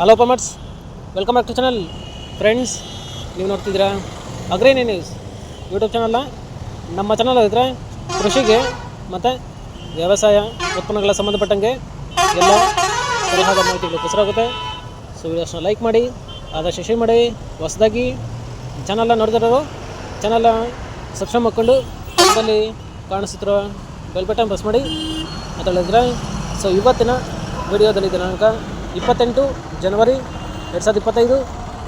Hello ಪಮರ್ಸ್, welcome back to channel. Friends, ನೀವು ನೋಡ್ತಿದ್ದೀರಾ ಅಗ್ರೇನಿ ನ್ಯೂಸ್ ಯೂಟ್ಯೂಬ್ ಚಾನಲ್ನ. ನಮ್ಮ ಚಾನಲ್ ಇದ್ದರೆ ಕೃಷಿಗೆ ಮತ್ತು ವ್ಯವಸಾಯ ಉತ್ಪನ್ನಗಳ ಸಂಬಂಧಪಟ್ಟಂಗೆ ಎಲ್ಲ ತರಹದ ಮಾಹಿತಿಗಳು ಪ್ರಸಾರವಾಗುತ್ತೆ. ಸೊ ವಿಡಿಯೋಸ್ನ ಲೈಕ್ ಮಾಡಿ, ಆದಷ್ಟು ಶೇರ್ ಮಾಡಿ. ಹೊಸದಾಗಿ ಚಾನಲ್ನ ನೋಡ್ತಿರೋರು ಚಾನಲ್ನ ಸಬ್ಸ್ಕ್ರೈಬ್ ಮಾಡ್ಕೊಂಡು ಪಕ್ಕದಲ್ಲಿ ಕಾಣಿಸುತ್ತಿರೋ ಬೆಲ್ ಬಟನ್ ಪ್ರೆಸ್ ಮಾಡಿ ಅಂತ ಹೇಳಿದ್ರೆ, ಸೊ ಇವತ್ತಿನ ವಿಡಿಯೋದಲ್ಲಿ ದಿನಾಂಕ 28 ಜನವರಿ 2025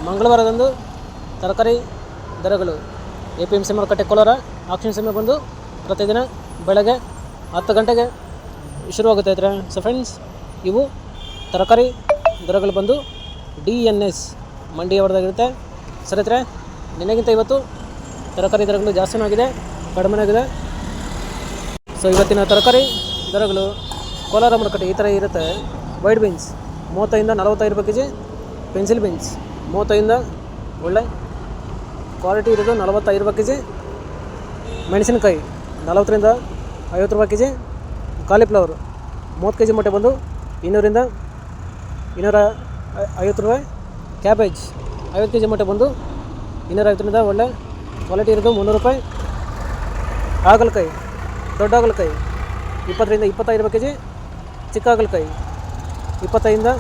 ಮಂಗಳವಾರದಂದು ತರಕಾರಿ ದರಗಳು APMC ಮಾರುಕಟ್ಟೆ ಕೋಲಾರ ಆಕ್ಷನ್ ಸಮಯ ಬಂದು ಪ್ರತಿದಿನ ಬೆಳಗ್ಗೆ 10 ಗಂಟೆಗೆ ಶುರುವಾಗುತ್ತೆ ಇದ್ರೆ. ಸೊ ಫ್ರೆಂಡ್ಸ್, ಇವು ತರಕಾರಿ ದರಗಳು ಬಂದು DNS ಮಂಡಿ ಹೊರದಾಗಿರುತ್ತೆ. ಸರಿ ಇದ್ರೆ, ನಿನಗಿಂತ ಇವತ್ತು ತರಕಾರಿ ದರಗಳು ಜಾಸ್ತಿನೂ ಆಗಿದೆ, ಕಡಿಮೆ ಆಗಿದೆ. ಸೊ ಇವತ್ತಿನ ತರಕಾರಿ ದರಗಳು ಕೋಲಾರ ಮಾರುಕಟ್ಟೆ ಈ ಥರ ಇರುತ್ತೆ. ವೈಟ್ ಬೀನ್ಸ್ 30ರಿಂದ 45 ರೂಪಾಯಿ ಕೆಜಿ, ಪೆನ್ಸಿಲ್ ಬೀನ್ಸ್ 30ರಿಂದ ಒಳ್ಳೆ ಕ್ವಾಲಿಟಿ ಇರೋದು 45 ರೂಪಾಯಿ ಕೆಜಿ, ಮೆಣಸಿನಕಾಯಿ 40ರಿಂದ 50 ರೂಪಾಯಿ ಕೆಜಿ, ಕಾಲಿಫ್ಲವರ್ 30 ಕೆಜಿ ಮೊಟ್ಟೆ ಬಂದು 200ರಿಂದ 250 ರೂಪಾಯಿ, ಕ್ಯಾಬೇಜ್ 50 ಕೆಜಿ ಮೊಟ್ಟೆ ಬಂದು 250ರಿಂದ ಒಳ್ಳೆ ಕ್ವಾಲಿಟಿ ಇರೋದು 300 ರೂಪಾಯಿ, ಹಾಗಲಕಾಯಿ ದೊಡ್ಡ ಹಾಗಲಕಾಯಿ 20ರಿಂದ 25 ರೂಪಾಯಿ ಕೆಜಿ, ಚಿಕ್ಕ ಹಾಗಲಕಾಯಿ 25ರಿಂದ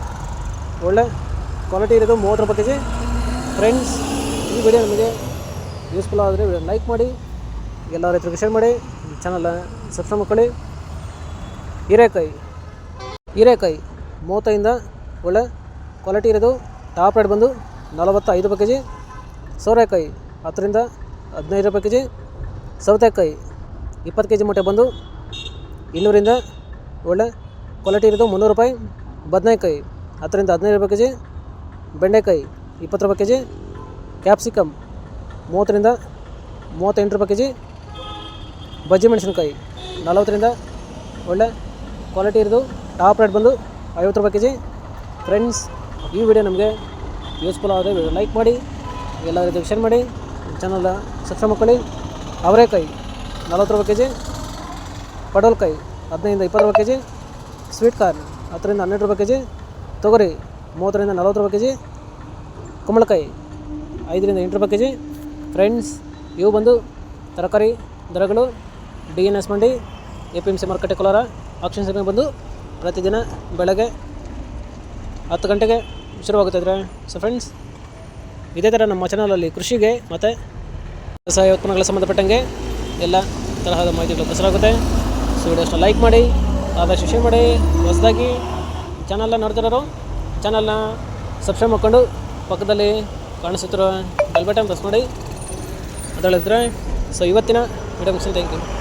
ಒಳ್ಳೆ ಕ್ವಾಲಿಟಿ ಇರೋದು 30 ರೂಪಾಯಿ ಕೆಜಿ. ಫ್ರೆಂಡ್ಸ್, ಈ ವಿಡಿಯೋ ನಮಗೆ ಯೂಸ್ಫುಲ್ ಆದರೆ ವಿಡಿಯೋ ಲೈಕ್ ಮಾಡಿ, ಎಲ್ಲ ರೈತರಿಗೆ ಶೇರ್ ಮಾಡಿ, ಚಾನಲ್ನ ಸಬ್ಸ್ಕ್ರೈಬ್ ಮಾಡ್ಕೊಳ್ಳಿ. ಹೀರೆಕಾಯಿ 30ರಿಂದ ಒಳ್ಳೆ ಕ್ವಾಲಿಟಿ ಇರೋದು ಟಾಪ್ ರೇಟ್ ಬಂದು 45 ರೂಪಾಯಿ ಕೆಜಿ, ಸೋರೆಕಾಯಿ 10ರಿಂದ 15 ರೂಪಾಯಿ ಕೆಜಿ, ಸೌತೆಕಾಯಿ 20 ಕೆಜಿ ಮೊಟ್ಟೆ ಬಂದು 200ರಿಂದ ಒಳ್ಳೆ ಕ್ವಾಲಿಟಿ ಇರೋದು 300 ರೂಪಾಯಿ, ಬದನೆಕಾಯಿ 10ರಿಂದ 15 ರೂಪಾಯಿ ಕೆಜಿ, ಬೆಂಡೆಕಾಯಿ 20 ರೂಪಾಯಿ ಕೆಜಿ, ಕ್ಯಾಪ್ಸಿಕಮ್ 30ರಿಂದ 38 ರೂಪಾಯಿ ಕೆಜಿ, ಬಜ್ಜಿ ಮೆಣಸಿನಕಾಯಿ 40ರಿಂದ ಒಳ್ಳೆ ಕ್ವಾಲಿಟಿ ಇರೋದು ಟಾಪ್ ರೇಟ್ ಬಂದು 50 ರೂಪಾಯಿ ಕೆಜಿ. ಫ್ರೆಂಡ್ಸ್, ಈ ವಿಡಿಯೋ ನಮಗೆ ಯೂಸ್ಫುಲ್ ಆದರೆ ವಿಡಿಯೋ ಲೈಕ್ ಮಾಡಿ, ಎಲ್ಲ ರೀತಿಯಾಗಿ ಶೇರ್ ಮಾಡಿ, ಚಾನಲ್ನ ಸಬ್ಸ್ಕ್ರೈಬ್ ಮಾಡ್ಕೊಳ್ಳಿ. ಅವರೆಕಾಯಿ 40 ರೂಪಾಯಿ ಕೆಜಿ, ಪಡವಲಕಾಯಿ 15ರಿಂದ 20 ರೂಪಾಯಿ ಕೆಜಿ, ಸ್ವೀಟ್ ಕಾರ್ನ್ 10ರಿಂದ 12 ರೂಪಾಯಿ ಕೆಜಿ, ತೊಗರಿ 30ರಿಂದ 40 ರೂಪಾಯಿ ಕೆಜಿ, ಕುಂಬಳಕಾಯಿ 5ರಿಂದ 8 ರೂಪಾಯಿ ಕೆಜಿ. ಫ್ರೆಂಡ್ಸ್, ಇವು ಬಂದು ತರಕಾರಿ ದರಗಳು DNS ಮಂಡಿ APMC ಮಾರುಕಟ್ಟೆ ಕೋಲಾರ ಆಕ್ಷನ್ ಸಮಯ ಬಂದು ಪ್ರತಿದಿನ ಬೆಳಗ್ಗೆ 10 ಗಂಟೆಗೆ ಶುರುವಾಗುತ್ತಿದ್ರೆ. ಸೊ ಫ್ರೆಂಡ್ಸ್, ಇದೇ ಥರ ನಮ್ಮ ಚಾನಲಲ್ಲಿ ಕೃಷಿಗೆ ಮತ್ತು ವ್ಯವಸಾಯ ಉತ್ಪನ್ನಗಳ ಸಂಬಂಧಪಟ್ಟಂಗೆ ಎಲ್ಲ ತರಹದ ಮಾಹಿತಿಗಳು ಪ್ರಸಾರವಾಗುತ್ತೆ. ಸೊ ವಿಡಿಯೋಸ್ನ ಲೈಕ್ ಮಾಡಿ, ಆದಷ್ಟು ಶೇರ್ ಮಾಡಿ. ಹೊಸದಾಗಿ ಚಾನಲ್ನ ನೋಡ್ತಿರೋರು ಚಾನಲ್ನ ಸಬ್ಸ್ಕ್ರೈಬ್ ಮಾಡ್ಕೊಂಡು ಪಕ್ಕದಲ್ಲಿ ಕಾಣಿಸುತ್ತಿರೋ ಬೆಲ್ ಬಟನ್ ಪ್ರೆಸ್ ಮಾಡಿ ಅಂತ ಹೇಳಿದ್ರೆ. ಸೊ ಇವತ್ತಿನ ವಿಡಿಯೋ ಮುಗಿಸಿ, ಥ್ಯಾಂಕ್ ಯು.